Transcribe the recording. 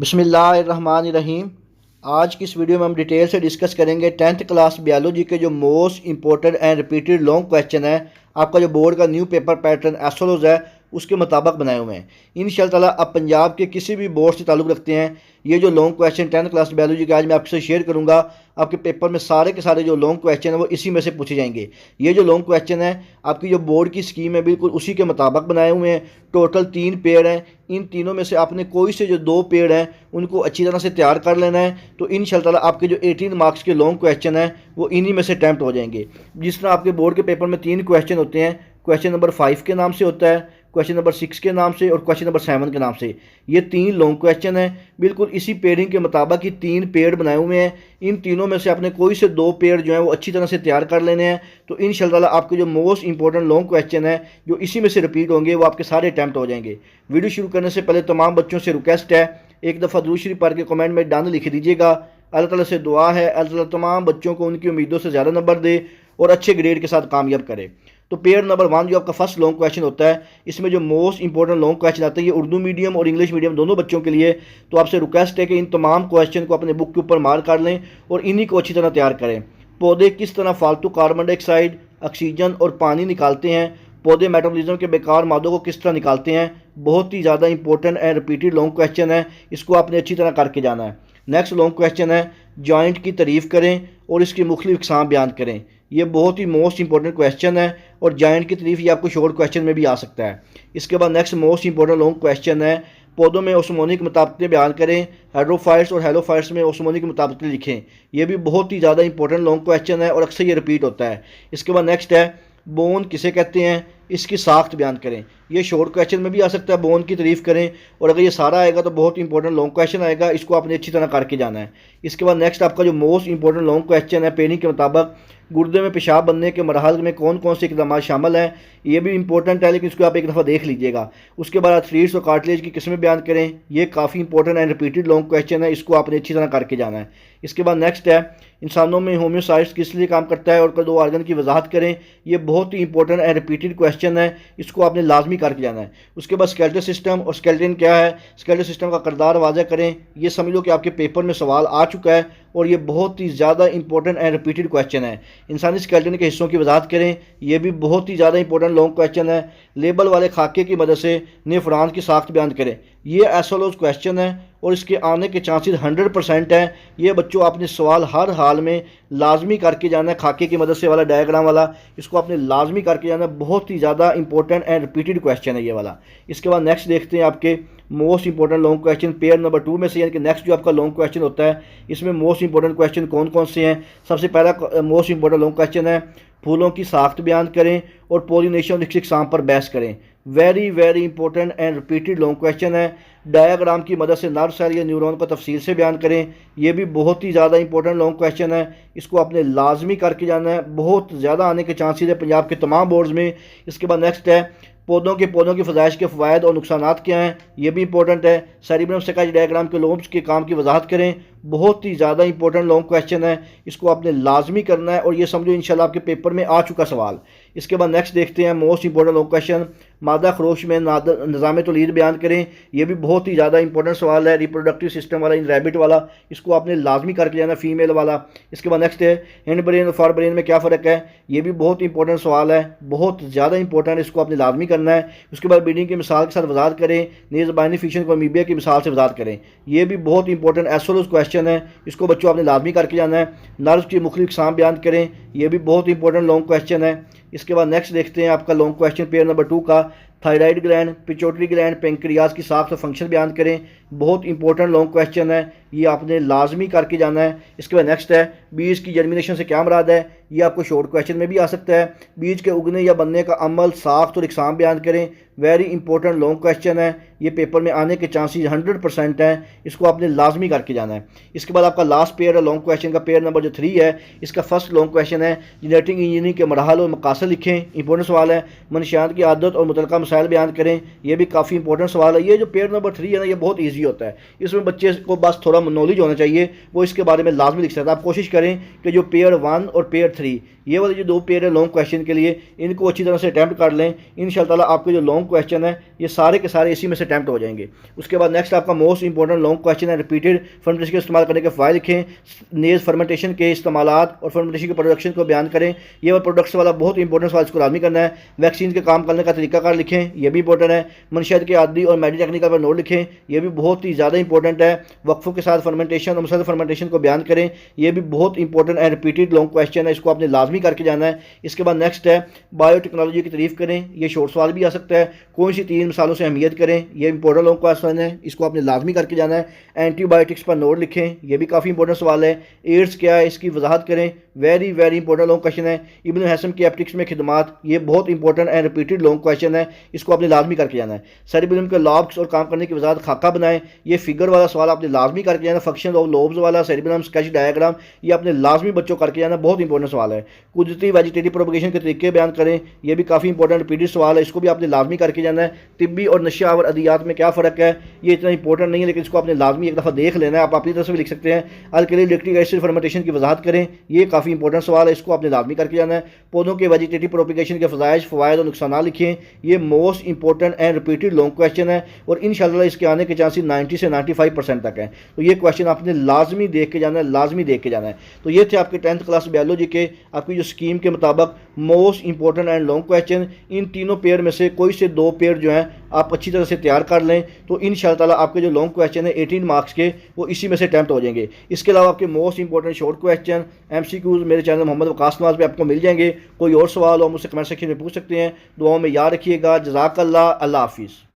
बिस्मिल्लाहिर्रहमानिर्रहीम। आज की इस वीडियो में हम डिटेल से डिस्कस करेंगे 10th क्लास बायोलॉजी के जो most important and repeated long question है। आपका जो बोर्ड का न्यू पेपर पैटर्न एसोलॉज है उसके मुताबिक बनाए हुए हैं। इंशाअल्लाह ताला आप पंजाब के किसी भी बोर्ड से ताल्लुक़ रखते हैं, ये जो long question 10th class biology के आज मैं आपसे शेयर करूंगा, आपके पेपर में सारे के सारे जो लॉन्ग क्वेश्चन है वो इसी में से पूछे जाएंगे। ये जो लॉन्ग क्वेश्चन है आपकी जो बोर्ड की स्कीम है बिल्कुल उसी के मुताबिक बनाए हुए हैं। टोटल 3 पेड़ हैं, इन तीनों में से आपने कोई से जो 2 पेड़ हैं उनको अच्छी तरह से तैयार कर लेना है। तो इंशाअल्लाह ताला आपके जो 18 मार्क्स के लॉन्ग क्वेश्चन हैं वो इन्हीं में से अटैम्प्ट हो जाएंगे। जिस तरह आपके बोर्ड के पेपर में 3 क्वेश्चन होते हैं, क्वेश्चन नंबर 5 के नाम से होता है, क्वेश्चन नंबर 6 के नाम से और क्वेश्चन नंबर 7 के नाम से। ये 3 लॉन्ग क्वेश्चन हैं, बिल्कुल इसी पेयरिंग के मुताबिक ही 3 पेड़ बनाए हुए हैं। इन तीनों में से आपने कोई से 2 पेड़ जो हैं वो अच्छी तरह से तैयार कर लेने हैं। तो इंशाअल्लाह आपके जो मोस्ट इंपॉर्टेंट लॉन्ग क्वेश्चन है जो इसी में से रिपीट होंगे वो आपके सारे अटैम्प्ट हो जाएंगे। वीडियो शुरू करने से पहले तमाम बच्चों से रिक्वेस्ट है, एक दफ़ा दुरूद शरीफ पढ़ के कमेंट में डन लिख दीजिएगा। अल्लाह ताला से दुआ है अल्लाह ताला तमाम बच्चों को उनकी उम्मीदों से ज़्यादा नंबर दे और अच्छे ग्रेड के साथ कामयाब करे। तो पेयर नंबर 1 जो आपका फर्स्ट लॉन्ग क्वेश्चन होता है, इसमें जो मोस्ट इंपॉर्टेंट लॉन्ग क्वेश्चन आते हैं ये उर्दू मीडियम और इंग्लिश मीडियम दोनों बच्चों के लिए। तो आपसे रिक्वेस्ट है कि इन तमाम क्वेश्चन को अपने बुक के ऊपर मार्क कर लें और इन्हीं को अच्छी तरह तैयार करें। पौधे किस तरह फालतू कार्बन डाइऑक्साइड, ऑक्सीजन और पानी निकालते हैं? पौधे मेटाबॉलिज्म के बेकार मादों को किस तरह निकालते हैं? बहुत ही ज़्यादा important and repeated long question है, इसको आपने अच्छी तरह करके जाना है। नेक्स्ट लॉन्ग क्वेश्चन है, जॉइंट की तारीफ़ करें और इसकी मुख्तलिफ इकसाम बयान करें। ये बहुत ही मोस्ट इंपॉर्टेंट क्वेश्चन है और जॉइंट की तारीफ ये आपको शॉर्ट क्वेश्चन में भी आ सकता है। इसके बाद next most important long question है, पौधों में ओस्मोनिक मुताबिकतें बयान करें। हाइड्रोफाइट्स और हेलोफाइट्स में ओस्मोनिक मुताबिकतें लिखें। ये भी बहुत ही ज़्यादा इंपॉर्टेंट लॉन्ग क्वेश्चन है और अक्सर ये रिपीट होता है। इसके बाद नेक्स्ट है, बोन किसे कहते हैं, इसकी साख्त बयान करें। ये शॉर्ट क्वेश्चन में भी आ सकता है, बोन की तारीफ करें। और अगर ये सारा आएगा तो बहुत इंपॉर्टेंट लॉन्ग क्वेश्चन आएगा, इसको आपने अच्छी तरह करके जाना है। इसके बाद नेक्स्ट आपका जो मोस्ट इंपॉर्टेंट लॉन्ग क्वेश्चन है, पेयरिंग के मुताबिक गुर्दे में पेशाब बनने के मरहल में कौन कौन से इकदाम शामिल हैं। ये भी इंपॉर्टेंट है लेकिन इसको आप एक दफ़ा देख लीजिएगा। उसके बाद एथलीट्स और कार्टिलेज की किस्में बयान करें। ये काफ़ी important and repeated long question है, इसको आपने अच्छी तरह करके जाना है। इसके बाद नेक्स्ट है, इंसानों में होम्योसाइट्स किस लिए काम करता है और 2 आर्गन की वजाहत करें। ये बहुत ही इंपॉर्टेंट एंड रिपीटेड क्वेश्चन है, इसको आपने लाजमी करके जाना है। उसके बाद स्केलेटल सिस्टम और स्केलेटन क्या है, स्केलेटल सिस्टम का किरदार वाज़ह करें। ये समझ लो कि आपके पेपर में सवाल आ चुका है और ये बहुत ही ज़्यादा इंपॉर्टेंट एंड रिपीटेड क्वेश्चन है। इंसानी स्केलेटन के हिस्सों की वजाहत करें। ये भी बहुत ही ज़्यादा इंपॉर्टेंट लॉन्ग क्वेश्चन है। लेबल वाले खाके की मदद से नेफ्रॉन की साख्त बयान करें। ये एसोलॉज क्वेश्चन है और इसके आने के चांसेस 100% है। ये बच्चों आपने सवाल हर हाल में लाजमी करके जाना है। खाके की मदद से वाला डायग्राम वाला, इसको आपने लाजमी करके जाना है। बहुत ही ज़्यादा इंपॉर्टेंट एंड रिपीटेड क्वेश्चन है ये वाला। इसके बाद नेक्स्ट देखते हैं आपके most important long question pair number 2 में से, यानी कि नेक्स्ट जो आपका लॉन्ग क्वेश्चन होता है इसमें मोस्ट इंपॉर्टेंट क्वेश्चन कौन कौन से हैं। सबसे पहला मोस्ट इंपॉर्टेंट लॉन्ग क्वेश्चन है, फूलों की साख्त बयान करें और पोलिनेशन और इकसाम पर बहस करें। Very very important and repeated long question है। डायग्राम की मदद से नर्व सेल या न्यूरॉन को तफसील से बयान करें। ये भी बहुत ही ज़्यादा इंपॉर्टेंट लॉन्ग क्वेश्चन है, इसको आपने लाजमी करके जाना है। बहुत ज़्यादा आने के चांसेस है पंजाब के तमाम बोर्ड्स में। इसके बाद नेक्स्ट है, पौधों की फजाइश के फ़वायद और नुकसानात क्या हैं। ये भी इंपॉर्टेंट है। सेरिब्रम सेकाई डायग्राम के लोब्स के काम की वजाहत करें। बहुत ही ज़्यादा इंपॉर्टेंट लॉन्ग क्वेश्चन है, इसको आपने लाजमी करना है और ये समझो इंशाल्लाह आपके पेपर में आ चुका सवाल। इसके बाद नेक्स्ट देखते हैं मोस्ट इंपॉर्टेंट लॉन्ग क्वेश्चन, मादा खरोश में निज़ाम तौलीद बयान करें। ये भी बहुत ही ज़्यादा इंपॉर्टेंट सवाल है, रिप्रोडक्टिव सिस्टम वाला, इन रैबिट वाला, इसको आपने लाजमी करके जाना, फीमेल वाला। इसके बाद नेक्स्ट है, हैंड ब्रेन और फॉर ब्रेन में क्या फ़र्क है। ये भी बहुत इंपॉर्टेंट सवाल है, बहुत ज़्यादा इंपॉर्टेंट, इसको आपने लाजमी करना है। उसके बाद ब्रीडिंग की मिसाल के साथ वजाहत करें। नेज़ बाइनिफिशन को अमीबिया की मिसाल से वजाहत करें। ये भी बहुत इंपॉर्टेंट एसोलॉज क्वेश्चन है, इसको बच्चों आपने लाजमी करके जाना है। नर्व्स की मुख्तलिफ इकसाम बयान करें। ये भी बहुत इंपॉर्टेंट लॉन्ग क्वेश्चन है। इसके बाद नेक्स्ट देखते हैं आपका लॉन्ग क्वेश्चन पेयर नंबर 2 का, thyroid gland, pituitary gland, pancreas की साख्त और फंक्शन बयान करें। बहुत इंपॉर्टेंट लॉन्ग क्वेश्चन है, ये आपने लाजमी करके जाना है। इसके बाद नेक्स्ट है, बीज की जर्मिनेशन से क्या मुराद है। ये आपको शॉर्ट क्वेश्चन में भी आ सकता है। बीज के उगने या बनने का अमल, साख्त और इकसाम बयान करें। वेरी इंपॉर्टेंट लॉन्ग क्वेश्चन है, ये पेपर में आने के चांसेस 100% हैं, इसको आपने लाजमी करके जाना है। इसके बाद आपका लास्ट पेयर है लॉन्ग क्वेश्चन का, पेयर नंबर जो 3 है, इसका फर्स्ट लॉन्ग क्वेश्चन है, जेनेटिक इंजीनियरिंग के मरहल और मकासद लिखें। इंपॉर्टेंट सवाल है। मनशियात की आदत और मुतलका मसाइल बयान करें। ये भी काफ़ी इंपॉर्टेंट सवाल है। ये जो पेयर नंबर 3 है ना, ये बहुत ईजी होता है, इसमें बच्चे को बस थोड़ा थोड़ा नॉलेज होना चाहिए वो इसके बारे में लाजमी लिख सकता है। आप कोशिश करें कि जो पेयर 1 और पेयर 3 ये वाले जो 2 पेयर है लॉन्ग क्वेश्चन के लिए, इनको अच्छी तरह से अटैम्प्ट कर लें। इंशाल्लाह आपके जो लॉन्ग क्वेश्चन है ये सारे के सारे इसी में से अटैम्प्ट हो जाएंगे। उसके बाद नेक्स्ट आपका मोस्ट इंपॉर्टेंट लॉन्ग क्वेश्चन है रिपीटेड फर्मेंटेशन का इस्तेमाल करने के फ़ायदे लिखें, नेज फर्मेंटेशन के इस्तेमालात और फर्मेंटेशन के प्रोडक्शन को बयान करें। ये वाला प्रोडक्ट्स वाला बहुत इंपॉर्टेंट सवाल इसको लाजमी करना है। वैक्सीन के काम करने का तरीकाकार लिखें, यह भी इंपॉर्टेंट है। मनशियात के आदि और मेडी टेक्निकल पर नोट लिखें, यह भी बहुत ही ज़्यादा इंपॉर्टेंट है। वक्फों के साथ फर्मेंटेशन और मुसलसल फर्मेंटेशन को बयान करें, यह भी बहुत इंपॉर्टेंट है। रिपीटेड लॉन्ग क्वेश्चन है, इसको आपने लाजमी करके जाना है। इसके बाद नेक्स्ट है बायोटेक्नोलॉजी की तारीफ करें, ये शॉर्ट सवाल भी आ सकता है। कौन सी 3 मिसालों से अहमियत करें, यह इंपॉर्टेंट लॉन्ग क्वेश्चन है, इसको आपने लाजमी करके जाना है। एंटीबायोटिक्स पर नोट लिखें, यह भी काफ़ी इंपॉर्टेंट सवाल है। एड्स क्या है इसकी वजाहत करें, very very important long question है। इब्न हैसम की एप्टिक्स में खिदमात, ये बहुत important and repeated long question है, इसको आपने लाजमी करके जाना है। सेरिबेलम के लॉब्स और काम करने की वजाहत खाका बनाएं, ये फिगर वाला सवाल आपने लाजमी करके जाना। फंक्शन ऑफ लोब्स वाला सेरिबेलम स्केच डायग्राम, ये आपने लाजमी बच्चों करके जाना, बहुत इंपॉर्टेंट सवाल है। कुदरती वेजिटेटिव प्रोपगेशन के तरीके बयान करें, यह भी काफ़ी इंपॉर्टेंट रिपीटेड सवाल है, इसको भी आपने लाजमी करके जाना है। तिब्बी और नशा और अदियात में क्या फ़र्क है, ये इतना इंपॉर्टेंट नहीं है, लेकिन इसको आपने लाजमी एक दफ़ा देख लेना है। आप अपनी तरफ से भी लिख सकते हैं। अल्कली लैक्टिक एसिड फर्मेंटेशन की वजाहत करें, ये काफ़ी इंपॉर्टेंट सवाल है, इसको आपने लाजमी करके जाना है। पौधों के वेजिटेटिव प्रोपगेशन के फ़वाइद और नुकसान लिखें, ये most important and repeated long question है और इंशाल्लाह इसके आने के चांसेस 90 से 95% तक है। तो ये क्वेश्चन आपने लाजमी देख के जाना है, लाजमी देख के जाना है। तो ये थे आपके 10th क्लास बायोलॉजी के आपकी जो स्कीम के मुताबिक most important and long question. इन तीनों पेयर में से कोई से 2 पेयर जो हैं आप अच्छी तरह से तैयार कर लें, तो इंशाल्लाह आपके जो लॉन्ग क्वेश्चन है 18 मार्क्स के वो इसी में से अटैम्प्ट हो जाएंगे। इसके अलावा आपके most important short question MCQs मेरे चैनल मोहम्मद वकास नवाज पे आपको मिल जाएंगे। कोई और सवाल हो मुझसे कमेंट सेक्शन में पूछ सकते हैं। दुआओं में याद रखिएगा। जज़ाकल्लाह, अल्लाह हाफिज़।